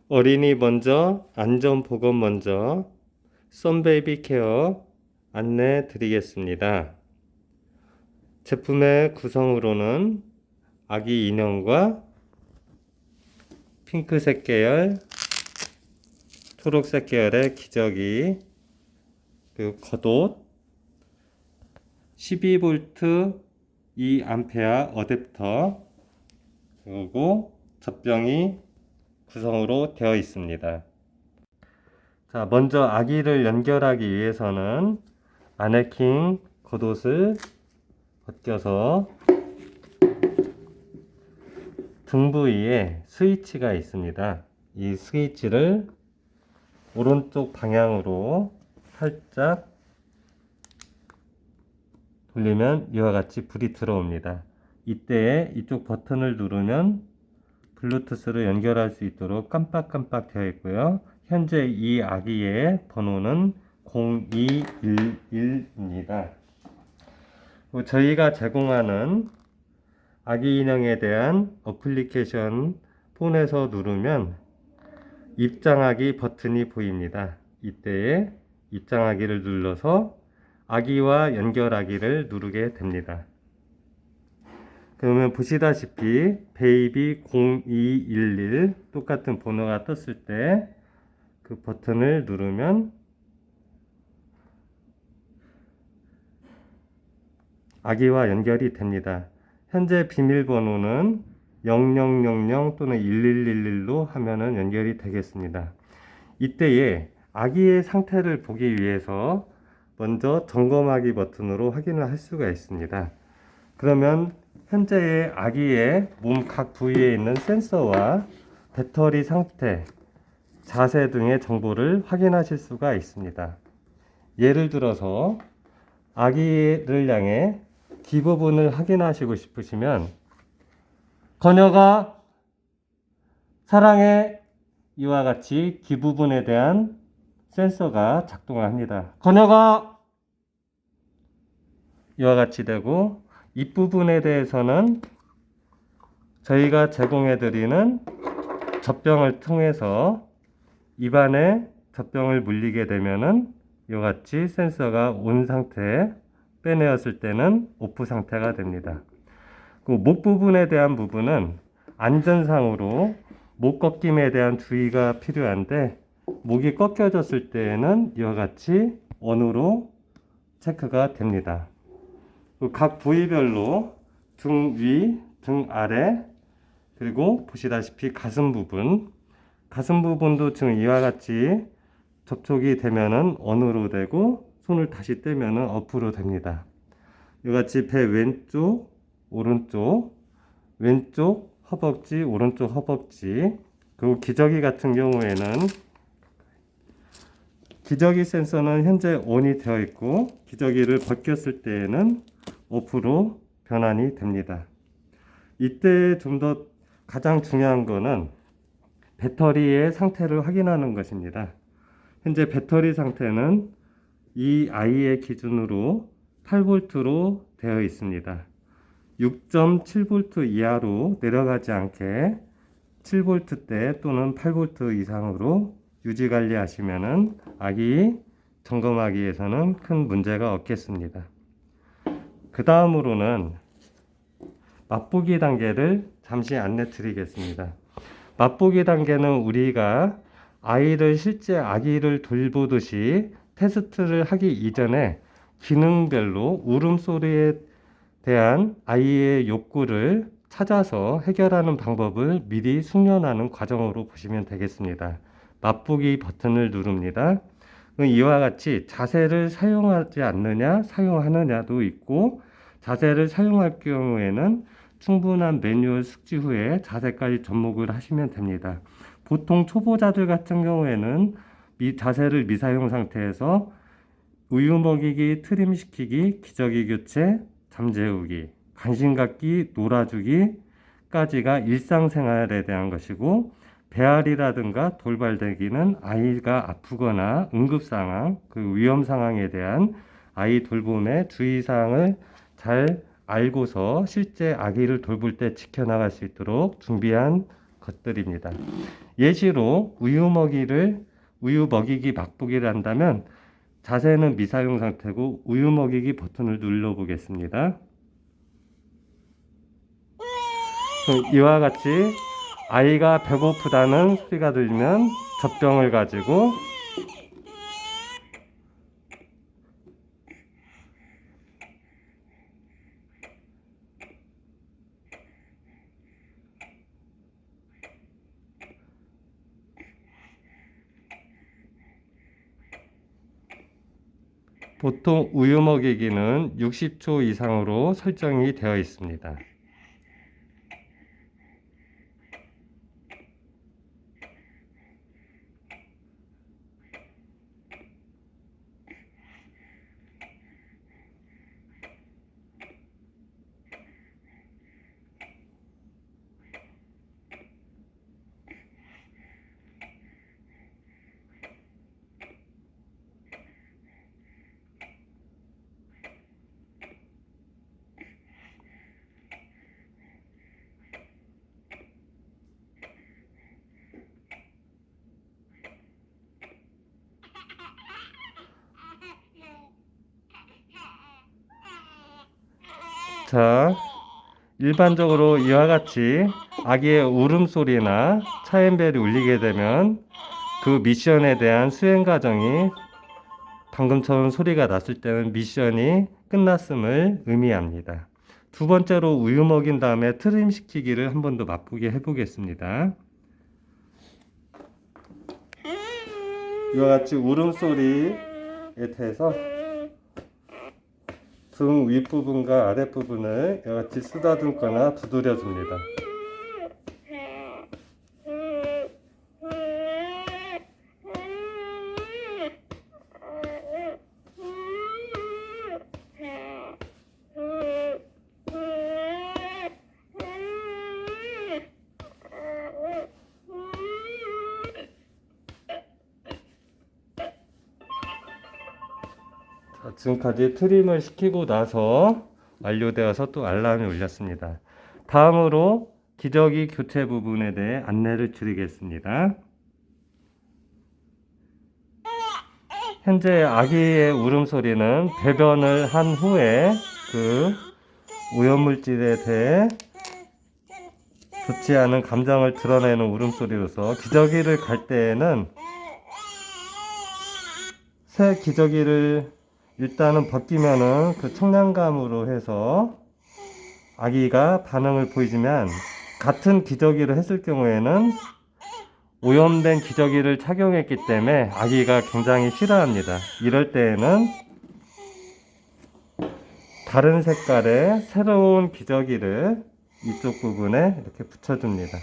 어린이 먼저, 안전보건 먼저, 썬베이비 케어 안내 드리겠습니다. 제품의 구성으로는 아기 인형과 핑크색 계열, 초록색 계열의 기저귀, 그리고 겉옷, 12V 2A 어댑터, 그리고 젖병이 구성으로 되어 있습니다. 자, 먼저 아기를 연결하기 위해서는 마네킹 겉옷을 벗겨서 등 부위에 스위치가 있습니다. 이 스위치를 오른쪽 방향으로 살짝 돌리면 이와 같이 불이 들어옵니다. 이때에 이쪽 버튼을 누르면 블루투스로 연결할 수 있도록 깜빡깜빡 되어 있고요. 현재 이 아기의 번호는 0211입니다. 저희가 제공하는 아기 인형에 대한 어플리케이션 폰에서 누르면 입장하기 버튼이 보입니다. 이때에 입장하기를 눌러서 아기와 연결하기를 누르게 됩니다. 그러면 보시다시피 베이비 0211 똑같은 번호가 떴을 때 그 버튼을 누르면 아기와 연결이 됩니다. 현재 비밀번호는 0000 또는 1111로 하면은 연결이 되겠습니다. 이때에 아기의 상태를 보기 위해서 먼저 점검하기 버튼으로 확인을 할 수가 있습니다. 그러면 현재의 아기의 몸 각 부위에 있는 센서와 배터리 상태, 자세 등의 정보를 확인하실 수가 있습니다. 예를 들어서 아기를 향해 귀 부분을 확인하시고 싶으시면 건혁아 사랑해, 이와 같이 귀 부분에 대한 센서가 작동을 합니다. 건혁아, 이와 같이 되고, 입부분에 대해서는 저희가 제공해 드리는 젖병을 통해서 입안에 젖병을 물리게 되면은 이와 같이 센서가 온 상태, 빼내었을 때는 오프 상태가 됩니다. 그 목 부분에 대한 부분은 안전상으로 목 꺾임에 대한 주의가 필요한데, 목이 꺾여졌을 때에는 이와 같이 온으로 체크가 됩니다. 각 부위별로 등 위, 등 아래, 그리고 보시다시피 가슴 부분도 지금 이와 같이 접촉이 되면은 온으로 되고, 손을 다시 떼면은 오프로 됩니다. 이와 같이 배 왼쪽, 오른쪽, 왼쪽 허벅지, 오른쪽 허벅지, 그리고 기저귀 같은 경우에는 기저귀 센서는 현재 ON이 되어 있고, 기저귀를 벗겼을 때에는 오프로 변환이 됩니다. 이때 좀 더 가장 중요한 거는 배터리의 상태를 확인하는 것입니다. 현재 배터리 상태는 이 아이의 기준으로 8V로 되어 있습니다. 6.7V 이하로 내려가지 않게 7V대 또는 8V 이상으로 유지 관리하시면은 아기 점검하기에서는 큰 문제가 없겠습니다. 그 다음으로는 맛보기 단계를 잠시 안내 드리겠습니다. 맛보기 단계는 우리가 아이를 실제 아기를 돌보듯이 테스트를 하기 이전에 기능별로 울음소리에 대한 아이의 욕구를 찾아서 해결하는 방법을 미리 숙련하는 과정으로 보시면 되겠습니다. 맛보기 버튼을 누릅니다. 이와 같이 자세를 사용하지 않느냐, 사용하느냐도 있고, 자세를 사용할 경우에는 충분한 매뉴얼 숙지 후에 자세까지 접목을 하시면 됩니다. 보통 초보자들 같은 경우에는 자세를 미사용 상태에서 우유 먹이기, 트림 시키기, 기저귀 교체, 잠재우기, 간식 갖기, 놀아주기까지가 일상생활에 대한 것이고, 배앓이라든가 돌발대기는 아이가 아프거나 응급상황, 그 위험상황에 대한 아이 돌봄의 주의사항을 잘 알고서 실제 아기를 돌볼 때 지켜나갈 수 있도록 준비한 것들입니다. 예시로 우유 먹이기 맛보기를 한다면 자세는 미사용 상태고 우유 먹이기 버튼을 눌러 보겠습니다. 이와 같이 아이가 배고프다는 소리가 들리면 젖병을 가지고 보통 우유 먹이기는 60초 이상으로 설정이 되어 있습니다. 자, 일반적으로 이와 같이 아기의 울음소리나 차임벨이 울리게 되면 그 미션에 대한 수행 과정이 방금처럼 소리가 났을 때는 미션이 끝났음을 의미합니다. 두 번째로 우유 먹인 다음에 트림 시키기를 한 번 더 맛보게 해보겠습니다. 이와 같이 울음소리에 대해서 등 윗부분과 아랫부분을 이와 같이 쓰다듬거나 두드려 줍니다. 지금까지 트림을 시키고 나서 완료되어서 또 알람이 울렸습니다. 다음으로 기저귀 교체 부분에 대해 안내를 드리겠습니다. 현재 아기의 울음소리는 배변을 한 후에 그 오염물질에 대해 좋지 않은 감정을 드러내는 울음소리로서 기저귀를 갈 때에는 새 기저귀를 일단은 벗기면은 그 청량감으로 해서 아기가 반응을 보이지만 같은 기저귀를 했을 경우에는 오염된 기저귀를 착용했기 때문에 아기가 굉장히 싫어합니다. 이럴 때에는 다른 색깔의 새로운 기저귀를 이쪽 부분에 이렇게 붙여줍니다.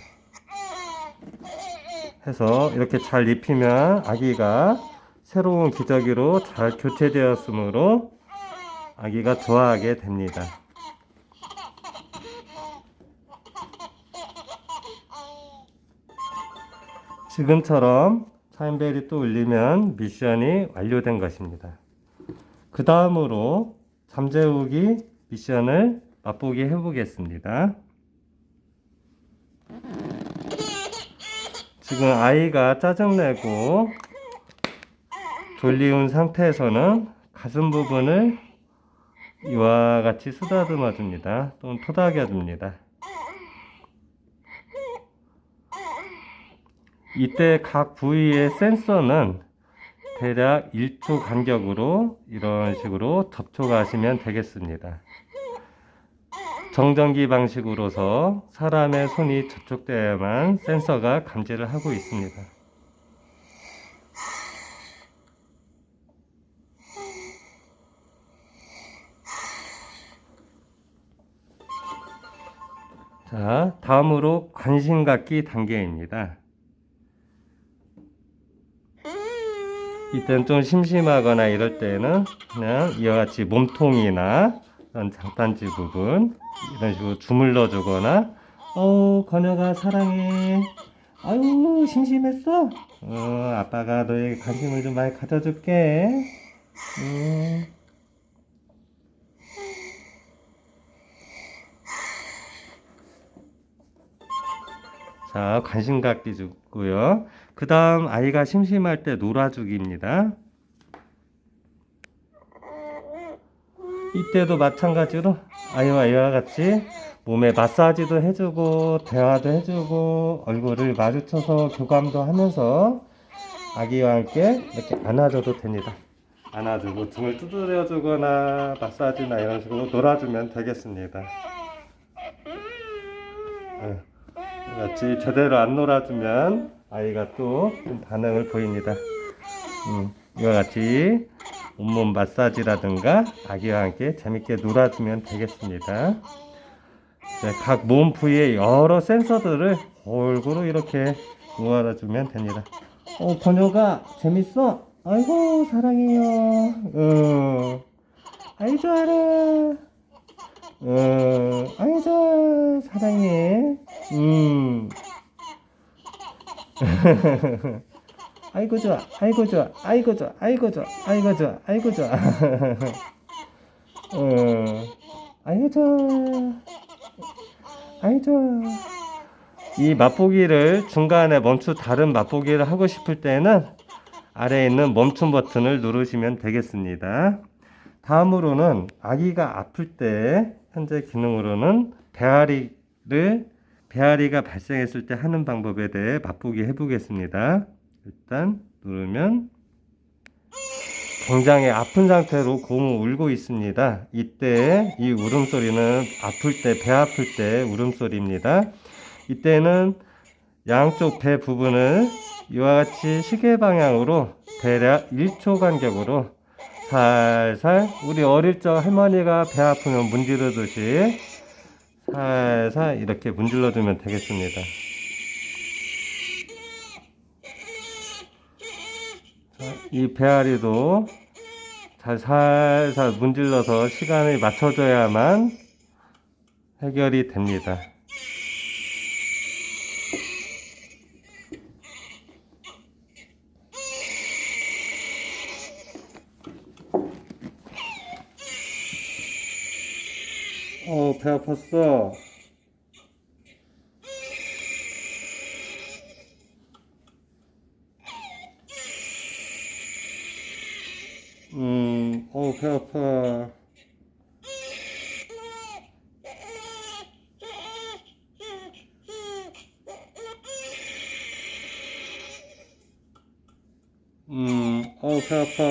해서 이렇게 잘 입히면 아기가 새로운 기저귀로 잘 교체되었으므로 아기가 좋아하게 됩니다. 지금처럼 차임벨이 또 울리면 미션이 완료된 것입니다. 그 다음으로 잠재우기 미션을 맛보기 해보겠습니다. 지금 아이가 짜증내고 졸리운 상태에서는 가슴 부분을 이와 같이 쓰다듬어 줍니다. 또는 토닥여 줍니다. 이때 각 부위의 센서는 대략 1초 간격으로 이런 식으로 접촉하시면 되겠습니다. 정전기 방식으로서 사람의 손이 접촉되어야만 센서가 감지를 하고 있습니다. 자, 다음으로 관심 갖기 단계입니다. 이때는 좀 심심하거나 이럴 때는 그냥 이와 같이 몸통이나 이런 장판지 부분 이런 식으로 주물러 주거나 건혁아 사랑해, 아유 심심했어? 아빠가 너에게 관심을 좀 많이 가져줄게. 자, 관심 갖기 주고요. 그 다음 아이가 심심할 때 놀아주기입니다. 이때도 마찬가지로 아이와 이와 같이 몸에 마사지도 해주고 대화도 해주고 얼굴을 마주쳐서 교감도 하면서 아기와 함께 이렇게 안아줘도 됩니다. 안아주고 등을 두드려 주거나 마사지나 이런 식으로 놀아주면 되겠습니다. 같이 제대로 안 놀아주면 아이가 또 좀 반응을 보입니다. 이와 같이 온몸 마사지라든가 아기와 함께 재밌게 놀아주면 되겠습니다. 각 몸 부위에 여러 센서들을 골고루 이렇게 놓아주면 됩니다. 번호가 재밌어? 아이고 사랑해요. 아이 좋아라. 아이 좋아 사랑해. 아이고 좋아 아이고 좋아 아이고 좋아 아이고 좋아 아이고 좋아 아이고 좋아. 아이고 좋아 아이 좋아. 이 맛보기를 중간에 다른 맛보기를 하고 싶을 때는 아래에 있는 멈춤 버튼을 누르시면 되겠습니다. 다음으로는 아기가 아플 때 현재 기능으로는 배앓이가 발생했을 때 하는 방법에 대해 맛보기 해보겠습니다. 일단 누르면 굉장히 아픈 상태로 고무 울고 있습니다. 이때 이 울음소리는 배 아플 때 울음소리입니다. 이때는 양쪽 배 부분을 이와 같이 시계 방향으로 대략 1초 간격으로 살살 우리 어릴 적 할머니가 배 아프면 문지르듯이 살살 이렇게 문질러 주면 되겠습니다. 이 배앓이도 살살 문질러서 시간을 맞춰줘야만 해결이 됩니다. 배 아팠어. 배 아파. 배 아파.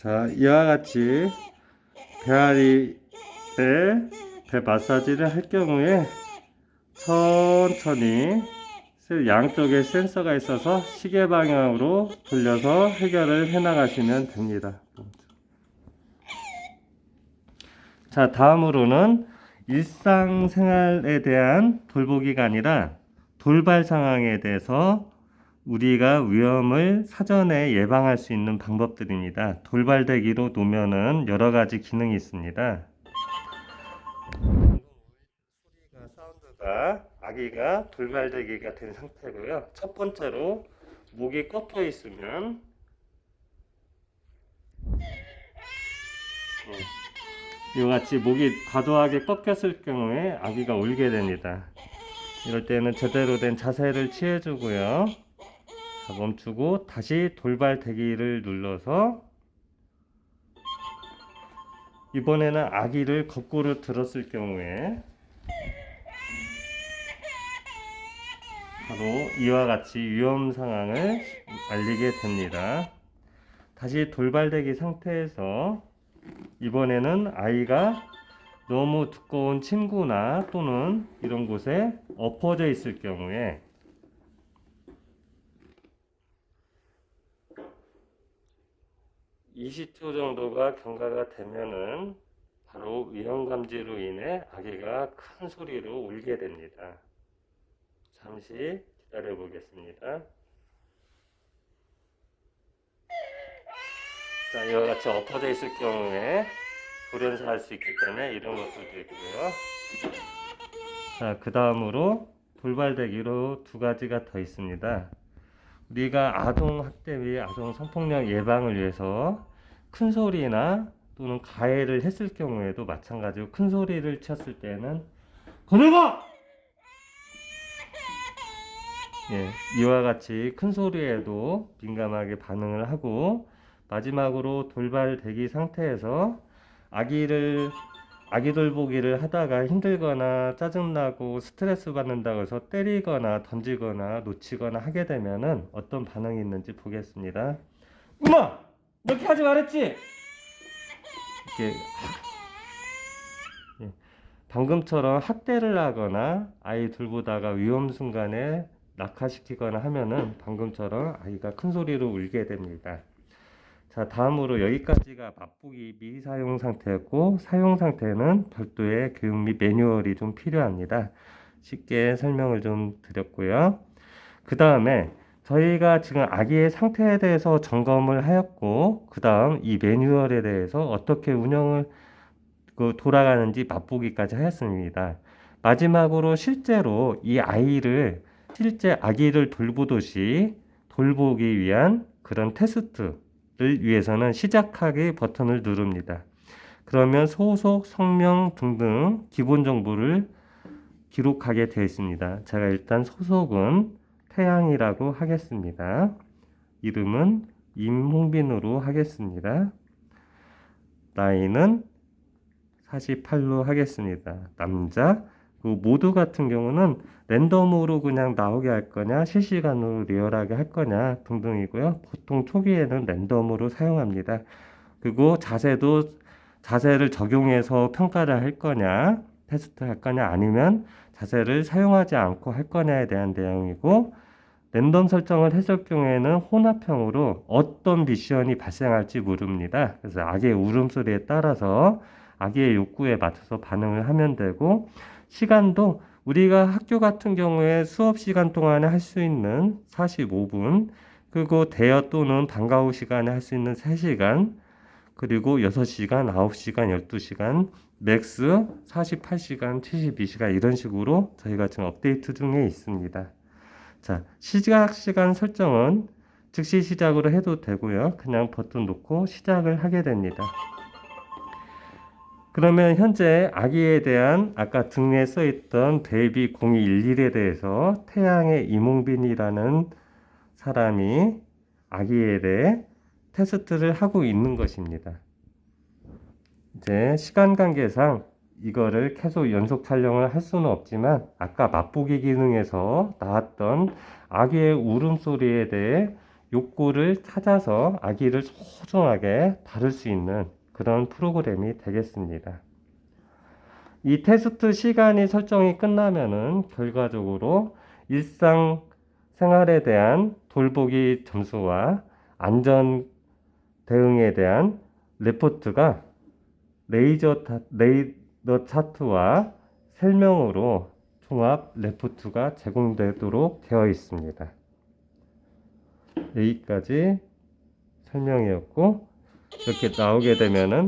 자, 이와 같이 배앓이 때 배 마사지를 할 경우에 천천히 양쪽에 센서가 있어서 시계 방향으로 돌려서 해결을 해 나가시면 됩니다. 자, 다음으로는 일상생활에 대한 돌보기가 아니라 돌발 상황에 대해서 우리가 위험을 사전에 예방할 수 있는 방법들입니다. 돌발대기로 놓으면은 여러 가지 기능이 있습니다. 사운드가 아기가 돌발대기가 된 상태고요. 첫 번째로 목이 꺾여 있으면 이와 같이 목이 과도하게 꺾였을 경우에 아기가 울게 됩니다. 이럴 때는 제대로 된 자세를 취해주고요. 자, 멈추고 다시 돌발대기를 눌러서 이번에는 아기를 거꾸로 들었을 경우에 바로 이와 같이 위험 상황을 알리게 됩니다. 다시 돌발대기 상태에서 이번에는 아이가 너무 두꺼운 침구나 또는 이런 곳에 엎어져 있을 경우에 (20초) 정도가 경과가 되면은 바로 위험감지로 인해 아기가 큰 소리로 울게 됩니다. 잠시 기다려 보겠습니다. 자, 이와 같이 엎어져 있을 경우에 돌연사할 수 있기 때문에 이런 것들도 있고요. 자, 그 다음으로 돌발대기로 두 가지가 더 있습니다. 우리가 아동 학대 및 아동 성폭력 예방을 위해서 큰 소리나 또는 가해를 했을 경우에도 마찬가지로 큰 소리를 쳤을 때는 거내가! 예, 이와 같이 큰 소리에도 민감하게 반응을 하고, 마지막으로 돌발대기 상태에서 아기 돌보기를 하다가 힘들거나 짜증나고 스트레스 받는다고 해서 때리거나 던지거나 놓치거나 하게 되면은 어떤 반응이 있는지 보겠습니다. 엄마! 이렇게 하지 말았지? 이렇게 예, 방금처럼 학대를 하거나 아이 돌보다가 위험 순간에 낙하시키거나 하면은 방금처럼 아이가 큰 소리로 울게 됩니다. 자, 다음으로 여기까지가 맛보기 미사용 상태였고, 사용 상태는 별도의 교육 및 매뉴얼이 좀 필요합니다. 쉽게 설명을 좀 드렸고요. 그 다음에 저희가 지금 아기의 상태에 대해서 점검을 하였고, 그 다음 이 매뉴얼에 대해서 어떻게 운영을 돌아가는지 맛보기까지 하였습니다. 마지막으로 실제로 이 아이를 실제 아기를 돌보듯이 돌보기 위한 그런 테스트를 위해서는 시작하기 버튼을 누릅니다. 그러면 소속, 성명 등등 기본 정보를 기록하게 되어 있습니다. 제가 일단 소속은 태양이라고 하겠습니다. 이름은 임홍빈으로 하겠습니다. 나이는 48로 하겠습니다. 남자. 그 모두 같은 경우는 랜덤으로 그냥 나오게 할 거냐, 실시간으로 리얼하게 할 거냐 등등이고요. 보통 초기에는 랜덤으로 사용합니다. 그리고 자세를 적용해서 평가를 할 거냐, 테스트 할 거냐, 아니면 자세를 사용하지 않고 할 거냐에 대한 내용이고, 랜덤 설정을 했을 경우에는 혼합형으로 어떤 미션이 발생할지 모릅니다. 그래서 아기의 울음소리에 따라서 아기의 욕구에 맞춰서 반응을 하면 되고, 시간도 우리가 학교 같은 경우에 수업 시간 동안에 할 수 있는 45분, 그리고 대여 또는 방과 후 시간에 할 수 있는 3시간, 그리고 6시간, 9시간, 12시간, 맥스 48시간, 72시간 이런 식으로 저희가 지금 업데이트 중에 있습니다. 자, 시작 시간 설정은 즉시 시작으로 해도 되고요. 그냥 버튼 놓고 시작을 하게 됩니다. 그러면 현재 아기에 대한 아까 등에 써있던 베이비 0211에 대해서 태양의 이몽빈이라는 사람이 아기에 대해 테스트를 하고 있는 것입니다. 이제 시간 관계상 이거를 계속 연속 촬영을 할 수는 없지만 아까 맛보기 기능에서 나왔던 아기의 울음소리에 대해 욕구를 찾아서 아기를 소중하게 다룰 수 있는 그런 프로그램이 되겠습니다. 이 테스트 시간이 설정이 끝나면은 결과적으로 일상 생활에 대한 돌보기 점수와 안전 대응에 대한 레포트가 레이더 차트와 설명으로 종합 레포트가 제공되도록 되어 있습니다. 여기까지 설명이었고, 이렇게 나오게 되면은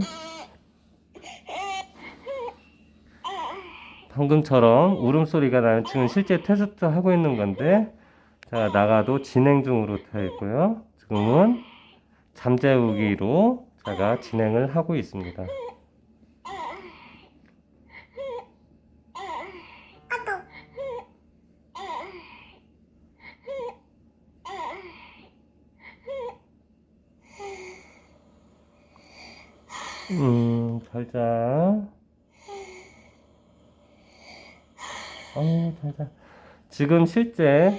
방금처럼 울음소리가 나면 지금 실제 테스트 하고 있는 건데, 자, 나가도 진행 중으로 되어 있고요. 지금은 잠재우기로 제가 진행을 하고 있습니다. 잘 자. 잘 자. 지금 실제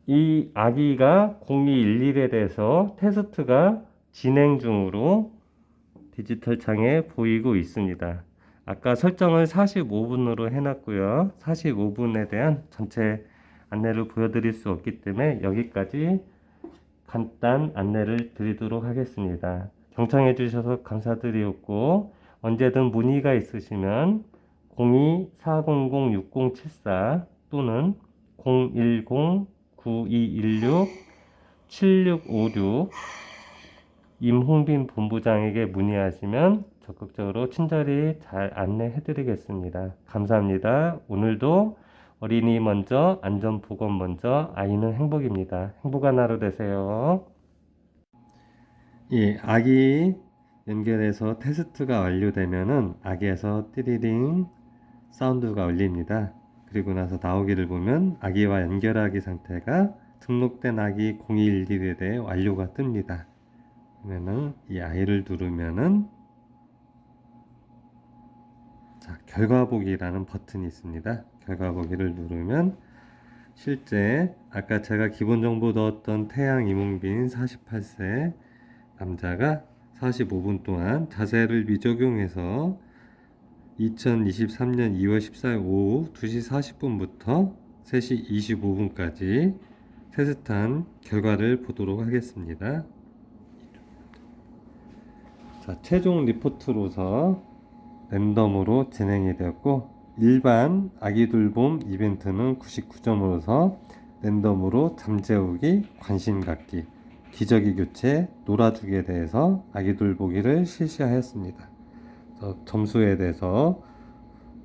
이 아기가 0211에 대해서 테스트가 진행 중으로 디지털 창에 보이고 있습니다. 아까 설정을 45분으로 해놨고요. 45분에 대한 전체 안내를 보여드릴 수 없기 때문에 여기까지 간단 안내를 드리도록 하겠습니다. 경청해 주셔서 감사드리고 언제든 문의가 있으시면 02-400-6074 또는 010-9216-7656 임홍빈 본부장에게 문의하시면 적극적으로 친절히 잘 안내해 드리겠습니다. 감사합니다. 오늘도 어린이 먼저, 안전보건 먼저, 아이는 행복입니다. 행복한 하루 되세요. 예, 아기 연결해서 테스트가 완료되면은 아기에서 띠리링 사운드가 울립니다. 그리고 나서 나오기를 보면 아기와 연결하기 상태가 등록된 아기 0211에 대해 완료가 뜹니다. 그러면은 이 아이를 누르면은 자, 결과 보기라는 버튼이 있습니다. 결과 보기를 누르면 실제 아까 제가 기본 정보 넣었던 태양 이몽빈 48세 남자가 45분 동안 자세를 미적용해서 2023년 2월 14일 오후 2시 40분부터 3시 25분까지 테스트한 결과를 보도록 하겠습니다. 자, 최종 리포트로서 랜덤으로 진행이 되었고 일반 아기돌봄 이벤트는 99점으로서 랜덤으로 잠재우기, 관심 갖기, 기저귀 교체, 놀아주기에 대해서 아기돌보기를 실시하였습니다. 점수에 대해서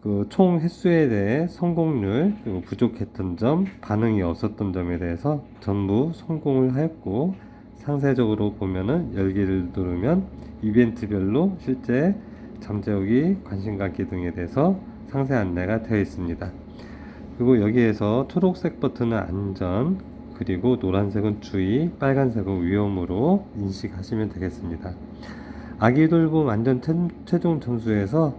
그 총 횟수에 대해 성공률, 그리고 부족했던 점, 반응이 없었던 점에 대해서 전부 성공을 하였고 상세적으로 보면은 열기를 누르면 이벤트별로 실제 잠재우기, 관심 갖기 등에 대해서 상세 안내가 되어 있습니다. 그리고 여기에서 초록색 버튼은 안전, 그리고 노란색은 주의, 빨간색은 위험으로 인식하시면 되겠습니다. 아기돌봄 안전 최종 점수에서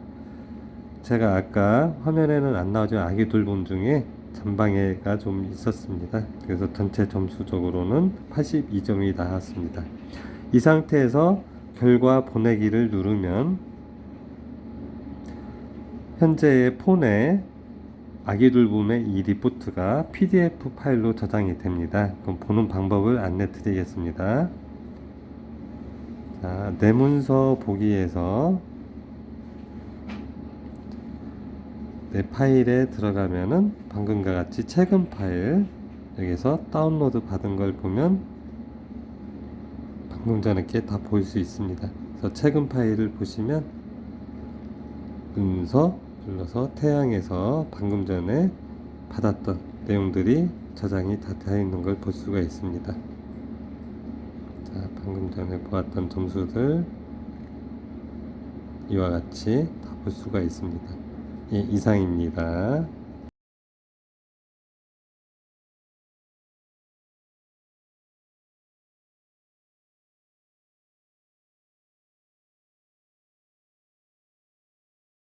제가 아까 화면에는 안 나오지만 아기돌봄 중에 전방해가 좀 있었습니다. 그래서 전체 점수적으로는 82점이 나왔습니다. 이 상태에서 결과 보내기를 누르면 현재의 폰에 아기돌봄의 이 리포트가 PDF 파일로 저장이 됩니다. 그럼 보는 방법을 안내 드리겠습니다. 자, 내 문서 보기에서 내 파일에 들어가면은 방금과 같이 최근 파일 여기서 다운로드 받은 걸 보면 방금 전에 게 다 보일 수 있습니다. 그래서 최근 파일을 보시면 문서 눌러서 태양에서 방금 전에 받았던 내용들이 저장이 다 되어 있는 걸 볼 수가 있습니다. 자, 방금 전에 보았던 점수들 이와 같이 다 볼 수가 있습니다. 예, 이상입니다.